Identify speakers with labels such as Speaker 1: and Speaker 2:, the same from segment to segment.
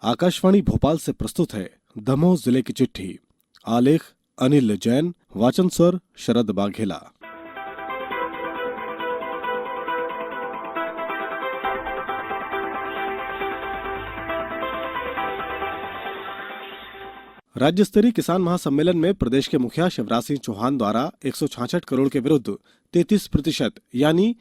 Speaker 1: आकाशवाणी भोपाल से प्रस्तुत है दमोह जिले की चिट्ठी। आलेख अनिल जैन, वाचन स्वर शरद बाघेला। राज्य स्तरीय किसान महासम्मेलन में प्रदेश के मुखिया शिवराज सिंह चौहान द्वारा 166 करोड़ के विरुद्ध 33% यानी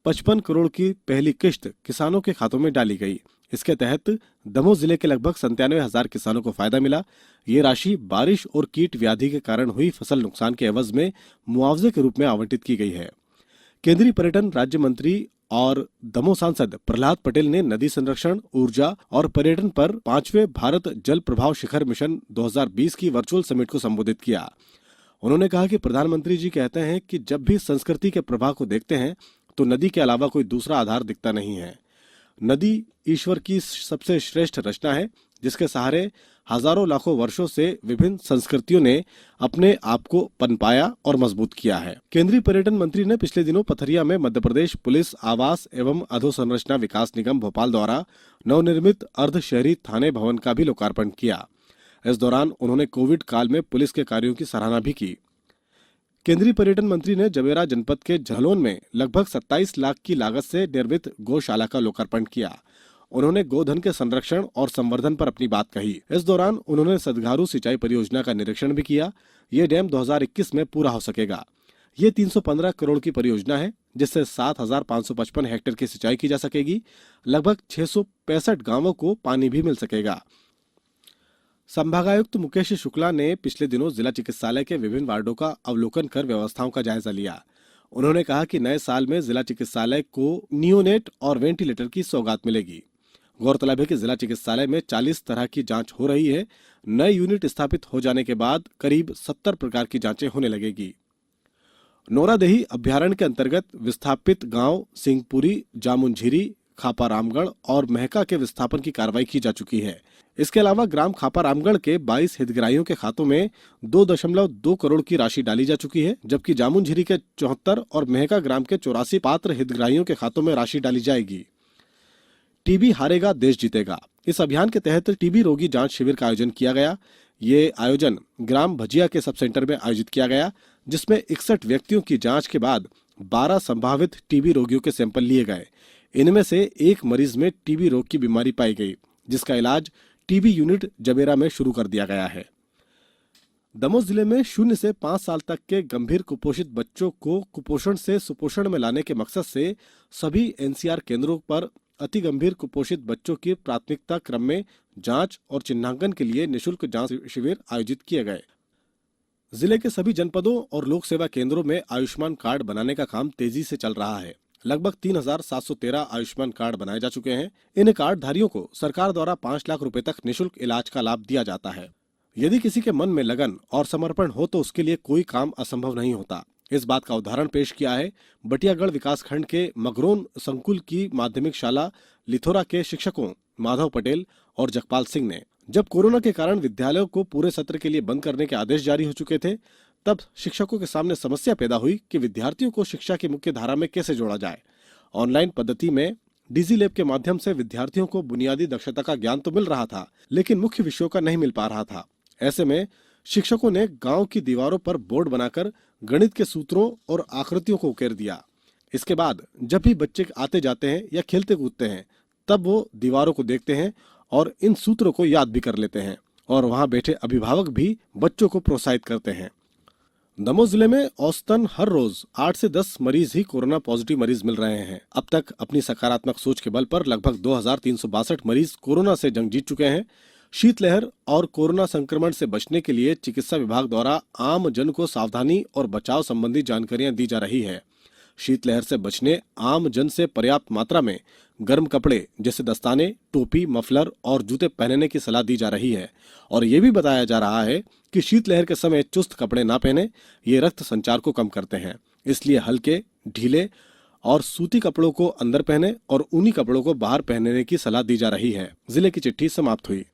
Speaker 1: 55 करोड़ की पहली किश्त किसानों के खातों में डाली गई। इसके तहत दमोह जिले के लगभग 97,000 किसानों को फायदा मिला। ये राशि बारिश और कीट व्याधि के कारण हुई फसल नुकसान के एवज में मुआवजे के रूप में आवंटित की गई है। केंद्रीय पर्यटन राज्य मंत्री और दमोह सांसद प्रहलाद पटेल ने नदी संरक्षण, ऊर्जा और पर्यटन पर 5वें भारत जल प्रभाव शिखर मिशन 2020 की वर्चुअल समिट को संबोधित किया। उन्होंने कहा कि प्रधानमंत्री जी कहते हैं कि जब भी संस्कृति के प्रभाव को देखते हैं तो नदी के अलावा कोई दूसरा आधार दिखता नहीं है। नदी ईश्वर की सबसे श्रेष्ठ रचना है, जिसके सहारे हजारों लाखों वर्षों से विभिन्न संस्कृतियों ने अपने आप को पनपाया और मजबूत किया है। केंद्रीय पर्यटन मंत्री ने पिछले दिनों पथरिया में मध्य प्रदेश पुलिस आवास एवं अधोसंरचना विकास निगम भोपाल द्वारा नवनिर्मित अर्ध शहरी थाने भवन का भी लोकार्पण किया। इस दौरान उन्होंने कोविड काल में पुलिस के कार्यों की सराहना भी की। केंद्रीय पर्यटन मंत्री ने जवेरा जनपद के झलोन में लगभग 27 लाख की लागत से निर्मित गौशाला का लोकार्पण किया। उन्होंने गोधन के संरक्षण और संवर्धन पर अपनी बात कही। इस दौरान उन्होंने सदगारू सिंचाई परियोजना का निरीक्षण भी किया। ये डैम 2021 में पूरा हो सकेगा। ये 315 करोड़ की परियोजना है, जिससे 7,555 हेक्टेयर की सिंचाई की जा सकेगी। लगभग 665 गांवों को पानी भी मिल सकेगा। संभागायुक्त मुकेश शुक्ला ने पिछले दिनों जिला चिकित्सालय के विभिन्न वार्डों का अवलोकन कर व्यवस्थाओं का जायजा लिया। उन्होंने कहा कि नए साल में जिला चिकित्सालय को नियोनेट और वेंटिलेटर की सौगात मिलेगी। गौरतलब है कि जिला चिकित्सालय में 40 तरह की जांच हो रही है। नए यूनिट स्थापित हो जाने के बाद करीब 70 प्रकार की जांचें होने लगेगी। नोरादेही अभ्यारण्य के अंतर्गत विस्थापित गांव सिंहपुरी, जामुनझिरी, खापा रामगढ़ और महका के विस्थापन की कार्रवाई की जा चुकी है। इसके अलावा ग्राम खापा रामगढ़ के 22 हितग्राहियों के खातों में 2.2 करोड़ की राशि डाली जा चुकी है, जबकि जामुनझिरी के 74 और महका ग्राम के 84 पात्र हितग्राहियों के खातों में राशि डाली जाएगी। टीबी हारेगा देश जीतेगा। इस अभियान के तहत टीबी रोगी जांच शिविर का आयोजन किया गया। ये आयोजन ग्राम भजिया के सब सेंटर में आयोजित किया गया, जिसमें 61 व्यक्तियों की जांच के बाद 12 संभावित टीबी रोगियों के सैंपल लिए गए। इनमें से एक मरीज में टीबी रोग की बीमारी पाई गई, जिसका इलाज टीबी यूनिट जबेरा में शुरू कर दिया गया है। दमोह जिले में 0 से 5 साल तक के गंभीर कुपोषित बच्चों को कुपोषण से सुपोषण में लाने के मकसद से सभी एनसीआर केंद्रों पर अति गंभीर कुपोषित बच्चों की प्राथमिकता क्रम में जांच और चिन्हांकन के लिए निःशुल्क जांच शिविर आयोजित किए गए। जिले के सभी जनपदों और लोक सेवा केंद्रों में आयुष्मान कार्ड बनाने का काम तेजी से चल रहा है। लगभग 3,713 आयुष्मान कार्ड बनाए जा चुके हैं। इन कार्ड धारियों को सरकार द्वारा 5 लाख रुपए तक निःशुल्क इलाज का लाभ दिया जाता है। यदि किसी के मन में लगन और समर्पण हो तो उसके लिए कोई काम असंभव नहीं होता। इस बात का उदाहरण पेश किया है बटियागढ़ विकासखंड के मगरोन संकुल की माध्यमिक शाला लिथोरा के शिक्षकों माधव पटेल और जगपाल सिंह ने। जब कोरोना के कारण विद्यालयों को पूरे सत्र के लिए बंद करने के आदेश जारी हो चुके थे, तब शिक्षकों के सामने समस्या पैदा हुई कि विद्यार्थियों को शिक्षा की मुख्य धारा में कैसे जोड़ा जाए। ऑनलाइन पद्धति में डिजी लैब के माध्यम से विद्यार्थियों को बुनियादी दक्षता का ज्ञान तो मिल रहा था, लेकिन मुख्य विषयों का नहीं मिल पा रहा था। ऐसे में शिक्षकों ने गांव की दीवारों पर बोर्ड बनाकर गणित के सूत्रों और आकृतियों को उकेर दिया। इसके बाद जब भी बच्चे आते जाते हैं या खेलते कूदते हैं, तब वो दीवारों को देखते हैं और इन सूत्रों को याद भी कर लेते हैं, और वहां बैठे अभिभावक भी बच्चों को प्रोत्साहित करते हैं। दमोह जिले में औसतन हर रोज 8 से 10 मरीज ही कोरोना पॉजिटिव मरीज मिल रहे हैं। अब तक अपनी सकारात्मक सोच के बल पर लगभग 2,362 मरीज कोरोना से जंग जीत चुके हैं। शीतलहर और कोरोना संक्रमण से बचने के लिए चिकित्सा विभाग द्वारा आम जन को सावधानी और बचाव संबंधी जानकारियां दी जा रही है। शीतलहर से बचने आम जन से पर्याप्त मात्रा में गर्म कपड़े जैसे दस्ताने, टोपी, मफलर और जूते पहनने की सलाह दी जा रही है, और ये भी बताया जा रहा है कि शीतलहर के समय चुस्त कपड़े ना पहने, ये रक्त संचार को कम करते हैं। इसलिए हल्के, ढीले और सूती कपड़ों को अंदर पहने और ऊनी कपड़ों को बाहर पहनने की सलाह दी जा रही है। जिले की चिट्ठी समाप्त हुई।